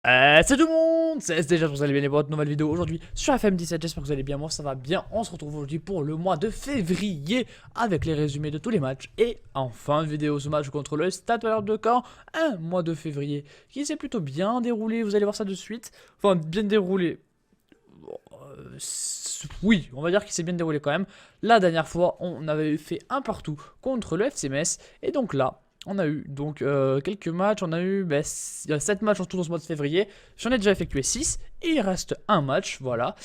Salut tout le monde, c'est déjà j'espère que vous allez bien les boîtes, nouvelle vidéo aujourd'hui sur FM17, j'espère que vous allez bien, moi ça va bien, on se retrouve aujourd'hui pour le mois de février avec les résumés de tous les matchs et en fin de vidéo ce match contre le Stade Malherbe de Caen, un mois de février qui s'est plutôt bien déroulé, vous allez voir ça de suite, enfin bien déroulé, bon, oui on va dire qu'il s'est bien déroulé quand même, la dernière fois on avait fait un partout contre le FC Metz et donc là on a eu donc quelques matchs, on a eu 7 matchs en tout dans ce mois de février, j'en ai déjà effectué 6, et il reste un match, voilà.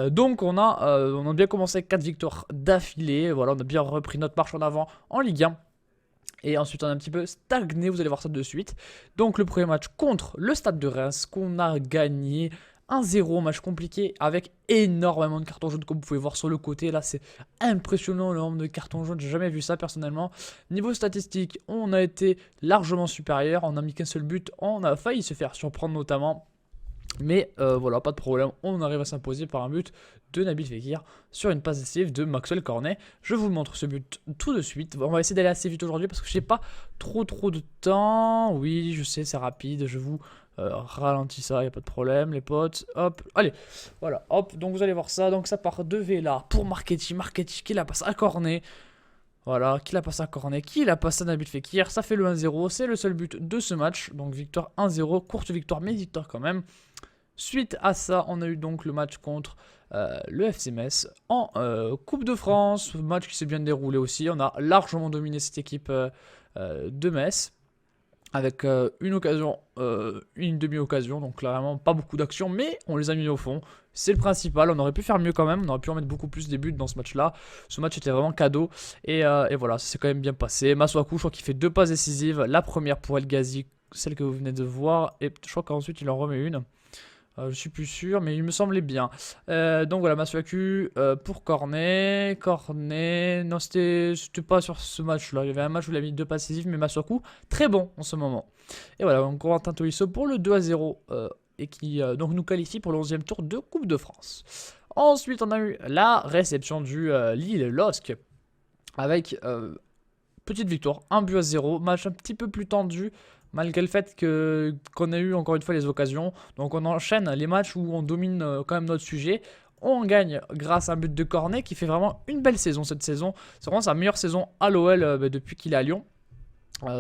Donc on a bien commencé 4 victoires d'affilée, voilà, on a bien repris notre marche en avant en Ligue 1. Et ensuite on a un petit peu stagné, vous allez voir ça de suite. Donc le premier match contre le Stade de Reims qu'on a gagné 1-0, match compliqué avec énormément de cartons jaunes comme vous pouvez voir sur le côté. Là c'est impressionnant le nombre de cartons jaunes, j'ai jamais vu ça personnellement. Niveau statistique, on a été largement supérieur, on a mis qu'un seul but, on a failli se faire surprendre notamment. Mais voilà, pas de problème, on arrive à s'imposer par un but de Nabil Fekir sur une passe décisive de Maxwell Cornet. Je vous montre ce but tout de suite. On va essayer d'aller assez vite aujourd'hui parce que je n'ai pas trop de temps. Oui, je sais, c'est rapide, je vous ralentis ça, il n'y a pas de problème les potes. Hop, allez, voilà, hop, donc vous allez voir ça. Donc ça part de Vela pour Marchetti qui la passe à Cornet. Voilà, qui la passe à Cornet, qui la passe à Nabil Fekir, ça fait le 1-0, c'est le seul but de ce match, donc victoire 1-0, courte victoire mais victoire quand même. Suite à ça, on a eu donc le match contre le FC Metz en Coupe de France, match qui s'est bien déroulé aussi, on a largement dominé cette équipe de Metz. Avec une occasion, une demi-occasion, donc clairement pas beaucoup d'actions, mais on les a mis au fond. C'est le principal, on aurait pu faire mieux quand même, on aurait pu en mettre beaucoup plus des buts dans ce match-là. Ce match était vraiment cadeau, et voilà, ça s'est quand même bien passé. Masuaku, je crois qu'il fait 2 passes décisives, la première pour El Ghazi, celle que vous venez de voir, et je crois qu'ensuite il en remet une. Je suis plus sûr, mais il me semblait bien. Donc voilà, Masuaku pour Cornet. Cornet, non, c'était pas sur ce match-là. Il y avait un match où il a mis 2 passes décisives, mais Masuaku, très bon en ce moment. Et voilà, donc Corentin Tolisso pour le 2-0 et qui donc nous qualifie pour le 11e tour de Coupe de France. Ensuite, on a eu la réception du Lille LOSC avec petite victoire, 1-0, match un petit peu plus tendu. Malgré le fait qu'on a eu encore une fois les occasions. Donc on enchaîne les matchs où on domine quand même notre sujet. On gagne grâce à un but de Cornet qui fait vraiment une belle saison cette saison. C'est vraiment sa meilleure saison à l'OL depuis qu'il est à Lyon.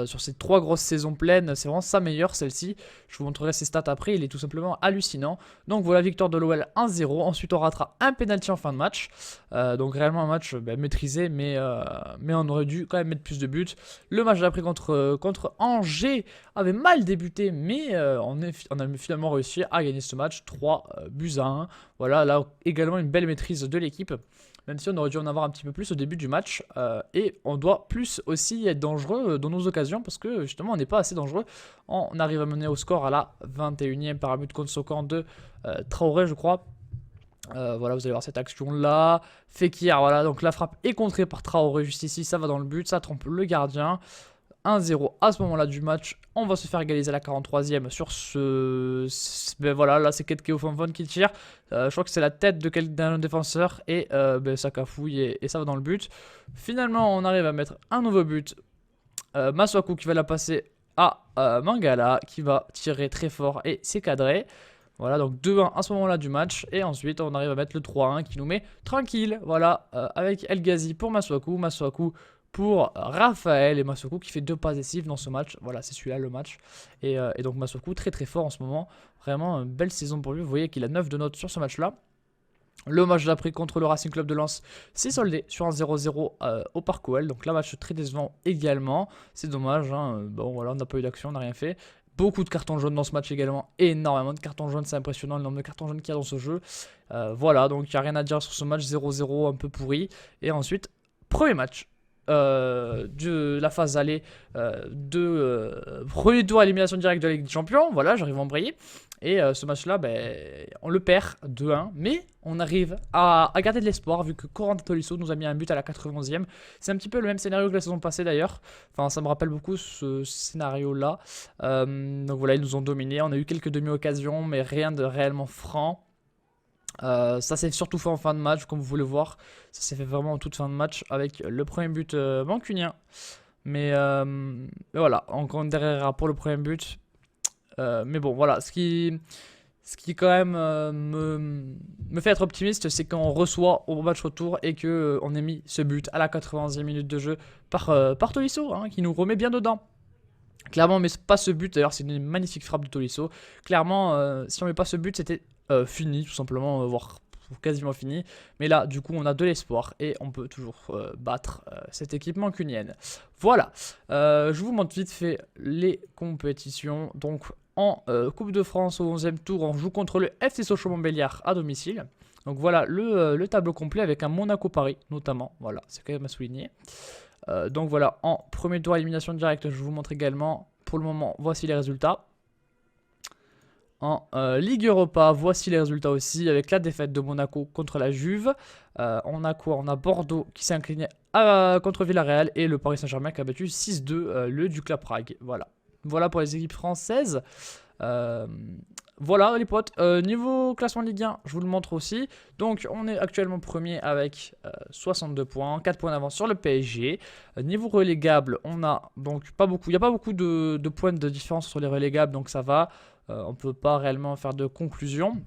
Sur ces 3 grosses saisons pleines, c'est vraiment sa meilleure celle-ci. Je vous montrerai ses stats après, il est tout simplement hallucinant. Donc voilà, victoire de l'OL 1-0. Ensuite, on ratera un penalty en fin de match. Donc réellement un match maîtrisé, mais on aurait dû quand même mettre plus de buts. Le match d'après contre Angers avait mal débuté, mais on a finalement réussi à gagner ce match 3-1. Voilà, là également une belle maîtrise de l'équipe. Même si on aurait dû en avoir un petit peu plus au début du match. Et on doit plus aussi être dangereux dans nos occasions parce que justement on n'est pas assez dangereux. On arrive à mener au score à la 21e par un but contre Sokan de Traoré je crois. Voilà, vous allez voir cette action là. Fekir, voilà, donc la frappe est contrée par Traoré juste ici. Ça va dans le but, ça trompe le gardien. 1-0 à ce moment-là du match. On va se faire égaliser à la 43e sur ce... Ben voilà, là c'est Ketkeo Fonfon qui tire. Je crois que c'est la tête d'un défenseur et ça cafouille et ça va dans le but. Finalement, on arrive à mettre un nouveau but. Masuaku qui va la passer à Mangala qui va tirer très fort et c'est cadré. Voilà, donc 2-1 à ce moment-là du match. Et ensuite, on arrive à mettre le 3-1 qui nous met tranquille. Voilà, avec El Ghazi pour Masuaku. Masuaku pour Raphaël et Masuaku qui fait 2 passes décisives dans ce match. Voilà, c'est celui-là le match. Et donc Masuaku très très fort en ce moment. Vraiment une belle saison pour lui. Vous voyez qu'il a 9 de notes sur ce match-là. Le match d'après contre le Racing Club de Lens s'est soldé sur un 0-0 au Parc OL. Donc là, match très décevant également. C'est dommage. Hein. Bon, voilà, on n'a pas eu d'action, on n'a rien fait. Beaucoup de cartons jaunes dans ce match également. Énormément de cartons jaunes, c'est impressionnant le nombre de cartons jaunes qu'il y a dans ce jeu. Voilà, donc il n'y a rien à dire sur ce match 0-0 un peu pourri. Et ensuite, premier match de la phase aller premier tour élimination directe de la Ligue des Champions. Voilà, j'arrive à embrayer. Et ce match-là, on le perd 2-1. Mais on arrive à garder de l'espoir vu que Corentin Tolisso nous a mis un but à la 91e. C'est un petit peu le même scénario que la saison passée d'ailleurs. Enfin, ça me rappelle beaucoup ce scénario-là. Donc voilà, ils nous ont dominés. On a eu quelques demi-occasions, mais rien de réellement franc. Ça s'est surtout fait en fin de match, comme vous voulez voir. Ça s'est fait vraiment en toute fin de match avec le premier but mancunien. Mais voilà, encore derrière pour le premier but. Mais bon, voilà, ce qui quand même me fait être optimiste, c'est qu'on reçoit au match retour et qu'on on ait mis ce but à la 90e minute de jeu par Tolisso, hein, qui nous remet bien dedans. Clairement, mais pas ce but, d'ailleurs c'est une magnifique frappe de Tolisso. Clairement, si on met pas ce but, c'était fini, tout simplement, voire quasiment fini. Mais là, du coup, on a de l'espoir et on peut toujours battre cette équipe mancunienne. Voilà, je vous montre vite fait les compétitions. Donc, en Coupe de France au 11e tour, on joue contre le FC Sochaux-Montbéliard à domicile. Donc voilà le tableau complet avec un Monaco-Paris notamment. Voilà, c'est quand même à souligner. Donc voilà, en premier tour élimination directe, je vous montre également. Pour le moment, voici les résultats. En Ligue Europa, voici les résultats aussi, avec la défaite de Monaco contre la Juve. On a quoi? On a Bordeaux qui s'est incliné contre Villarreal et le Paris Saint-Germain qui a battu 6-2 le Dukla Prague. Voilà. Voilà pour les équipes françaises. Voilà les potes, niveau classement Ligue 1, je vous le montre aussi. Donc on est actuellement premier avec 62 points, 4 points d'avance sur le PSG. Niveau relégable, on a donc pas beaucoup, il n'y a pas beaucoup de points de différence sur les relégables, donc ça va. On ne peut pas réellement faire de conclusion.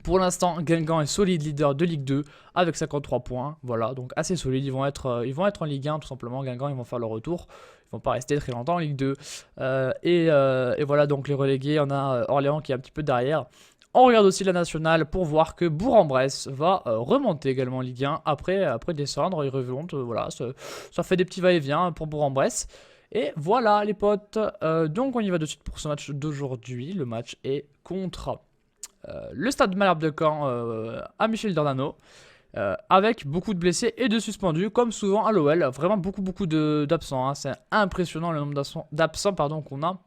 Pour l'instant, Guingamp est solide leader de Ligue 2 avec 53 points. Voilà, donc assez solide. Ils vont être en Ligue 1 tout simplement. Guingamp, ils vont faire le retour. Ils vont pas rester très longtemps en Ligue 2. Et voilà, donc les relégués, on a Orléans qui est un petit peu derrière. On regarde aussi la nationale pour voir que Bourg-en-Bresse va remonter également en Ligue 1 après descendre. Ils remontent, voilà, ça fait des petits va-et-vient pour Bourg-en-Bresse. Et voilà les potes, donc on y va de suite pour ce match d'aujourd'hui. Le match est contre le Stade Malherbe de Caen à Michel Dornano. Avec beaucoup de blessés et de suspendus, comme souvent à l'OL. Vraiment beaucoup d'absents. Hein. C'est impressionnant le nombre d'absents qu'on a.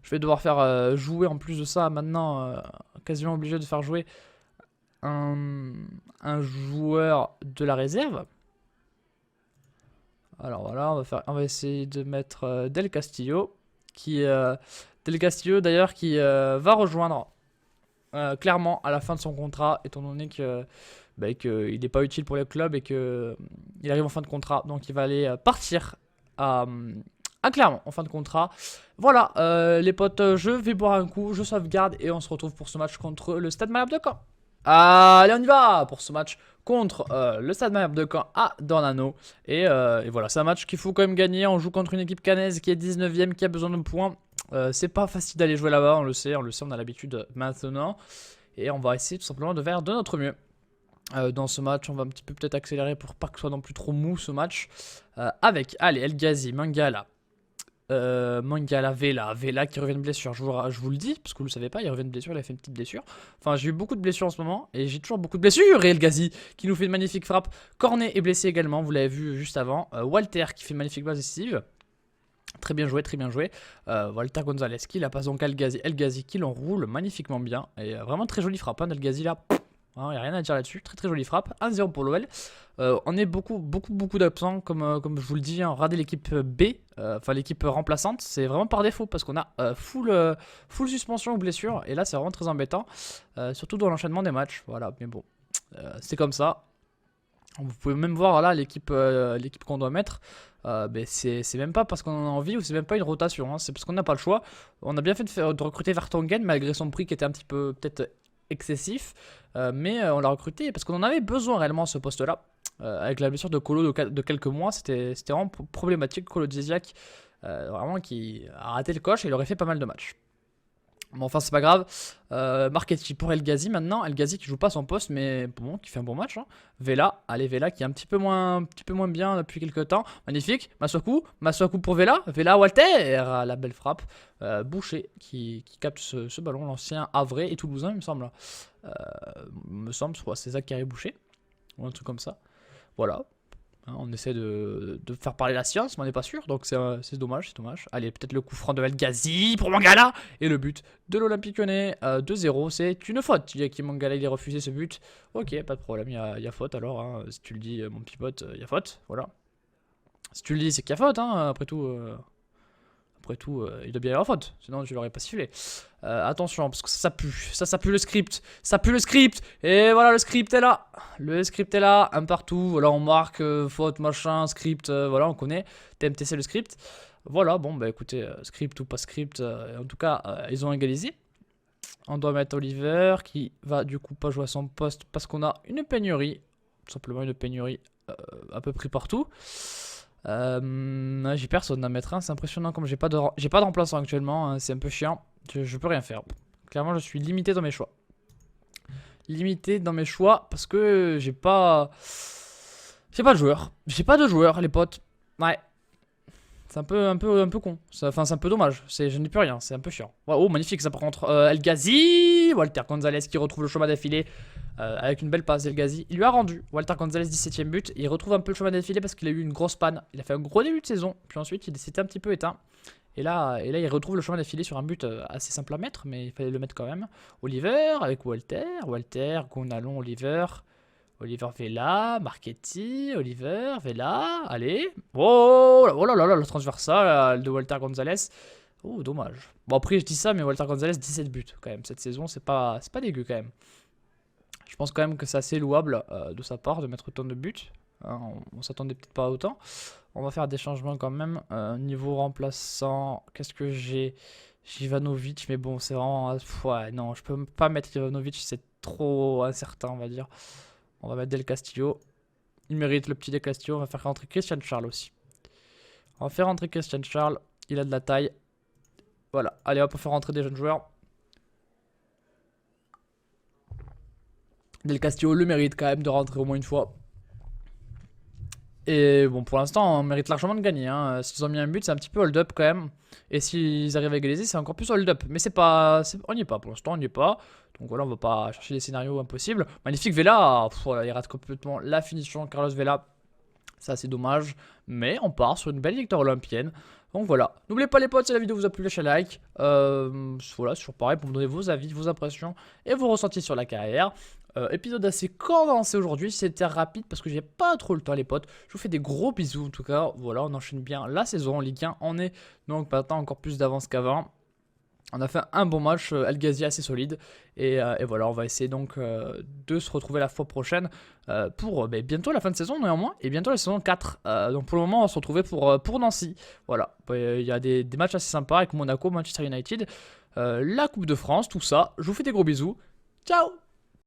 Je vais devoir faire jouer en plus de ça maintenant, quasiment obligé de faire jouer un joueur de la réserve. Alors voilà, on va essayer de mettre Del Castillo, Del Castillo d'ailleurs qui va rejoindre clairement à la fin de son contrat, étant donné que qu'il n'est pas utile pour le club et qu'il arrive en fin de contrat, donc il va aller partir à Clermont en fin de contrat. Voilà les potes, je vais boire un coup, je sauvegarde et on se retrouve pour ce match contre le Stade Malherbe de Caen. Allez, on y va pour ce match contre le Stade Malherbe de Caen à Dornano. Et voilà, c'est un match qu'il faut quand même gagner. On joue contre une équipe cannaise qui est 19ème, qui a besoin de points. C'est pas facile d'aller jouer là-bas, on le sait, on a l'habitude maintenant. Et on va essayer tout simplement de faire de notre mieux. Dans ce match, on va un petit peu peut-être accélérer pour pas que ce soit non plus trop mou ce match. Avec, allez, El Ghazi, Mangala. Vela qui revient de blessure, je vous le dis, parce que vous le savez pas, il revient de blessure, il a fait une petite blessure. Enfin, j'ai eu beaucoup de blessures en ce moment, et j'ai toujours beaucoup de blessures. Et El Ghazi qui nous fait une magnifique frappe. Cornet est blessé également, vous l'avez vu juste avant. Walter qui fait une magnifique base décisive. Très bien joué, très bien joué. Walter Gonzalez qui la passe donc à El Ghazi qui l'enroule magnifiquement bien. Et vraiment très jolie frappe, hein, El Ghazi là. Il n'y a rien à dire là-dessus, très jolie frappe, 1-0 pour l'OL. On est beaucoup d'absents, comme je vous le dis, hein. Regardez l'équipe B, enfin l'équipe remplaçante, c'est vraiment par défaut parce qu'on a full suspension ou blessure, et là c'est vraiment très embêtant, surtout dans l'enchaînement des matchs, voilà, mais bon, c'est comme ça. Vous pouvez même voir là l'équipe qu'on doit mettre, c'est même pas parce qu'on en a envie ou c'est même pas une rotation, hein. C'est parce qu'on n'a pas le choix. On a bien fait de recruter Vertonghen malgré son prix qui était un petit peu peut-être excessif, mais on l'a recruté parce qu'on en avait besoin réellement à ce poste là, avec la blessure de Kolo de quelques mois, c'était vraiment problématique. Kolo Dziesiak vraiment qui a raté le coche et il aurait fait pas mal de matchs. Mais enfin c'est pas grave. Marchetti pour El Ghazi maintenant, El Ghazi qui joue pas son poste mais bon, qui fait un bon match, hein. Vela, allez Vela qui est un petit peu moins bien depuis quelques temps, magnifique. Masuaku pour Vela, Walter, la belle frappe. Boucher qui capte ce ballon, l'ancien Havrais et Toulousain il me semble. C'est Zachary Boucher ou un truc comme ça. Voilà. Hein, on essaie de faire parler la science, mais on n'est pas sûr, donc c'est dommage, Allez, peut-être le coup franc de El Ghazi pour Mangala, et le but de l'Olympique Lyonnais, 2-0, c'est une faute. Jackie Mangala, il a refusé ce but, ok, pas de problème, il y a faute alors, hein. Si tu le dis, mon petit pote, il y a faute, voilà. Si tu le dis, c'est qu'il y a faute, hein, après tout, il doit bien y avoir faute, sinon je l'aurais pas sifflé. Attention, parce que ça pue le script. Et voilà, le script est là. Un partout, voilà, on marque, faute, machin, script, voilà, on connaît. TMTC, le script. Voilà, bon bah écoutez, script ou pas script, en tout cas ils ont égalisé. On doit mettre Oliver qui va du coup pas jouer à son poste parce qu'on a une pénurie. Tout simplement une pénurie à peu près partout. J'ai personne à mettre, hein. C'est impressionnant comme j'ai pas de remplaçant actuellement, hein. C'est un peu chiant, je peux rien faire. Clairement je suis limité dans mes choix. Limité dans mes choix parce que j'ai pas de joueur. J'ai pas de joueur les potes. Ouais. C'est un peu con. Enfin, c'est un peu dommage. Je n'ai plus rien. C'est un peu chiant. Oh, magnifique ça par contre. El Ghazi. Walter Gonzalez qui retrouve le chemin d'affilée. Avec une belle passe, El Ghazi. Il lui a rendu. Walter Gonzalez, 17ème but. Il retrouve un peu le chemin d'affilée parce qu'il a eu une grosse panne. Il a fait un gros début de saison. Puis ensuite, il s'était un petit peu éteint. Et là, il retrouve le chemin d'affilée sur un but assez simple à mettre. Mais il fallait le mettre quand même. Oliver avec Walter. Walter, Gonalon, Oliver. Oliver Vela, Marchetti, Oliver Vela, allez. Oh là là, le transversal de Walter Gonzalez. Oh, dommage. Bon, après, je dis ça, mais Walter Gonzalez, 17 buts quand même. Cette saison, c'est pas dégueu quand même. Je pense quand même que c'est assez louable de sa part de mettre autant de buts. On s'attendait peut-être pas à autant. On va faire des changements quand même. Niveau remplaçant, qu'est-ce que j'ai? Ivanovic, mais bon, c'est vraiment. Ouais, non, je peux pas mettre Ivanovic, c'est trop incertain, on va dire. On va mettre Del Castillo. Il mérite le petit Del Castillo. On va faire rentrer Christian Charles aussi. On va faire rentrer Christian Charles. Il a de la taille. Voilà. Allez hop, on va faire rentrer des jeunes joueurs. Del Castillo le mérite quand même de rentrer au moins une fois. Et bon, pour l'instant, on mérite largement de gagner. Hein. S'ils ont mis un but, c'est un petit peu hold-up quand même. Et s'ils arrivent à égaliser, c'est encore plus hold-up. Mais c'est pas. On n'y est pas pour l'instant, on n'y est pas. Donc voilà, on va pas chercher des scénarios impossibles. Magnifique Vela. Voilà, il rate complètement la finition. Carlos Vela. C'est assez dommage. Mais on part sur une belle victoire olympienne. Donc voilà. N'oubliez pas les potes, si la vidéo vous a plu, lâchez un like. Voilà, c'est toujours pareil pour me donner vos avis, vos impressions et vos ressentis sur la carrière. Épisode assez condensé aujourd'hui, c'était rapide parce que j'ai pas trop le temps les potes. Je vous fais des gros bisous en tout cas. Voilà, on enchaîne bien la saison en Ligue 1. On est donc maintenant encore plus d'avance qu'avant. On a fait un bon match, El Ghazi assez solide. Et voilà, on va essayer donc de se retrouver la fois prochaine pour bientôt la fin de saison néanmoins. Et bientôt la saison 4. Donc pour le moment, on se retrouvait pour Nancy. Voilà, il y a des matchs assez sympas avec Monaco, Manchester United, la Coupe de France, tout ça. Je vous fais des gros bisous. Ciao!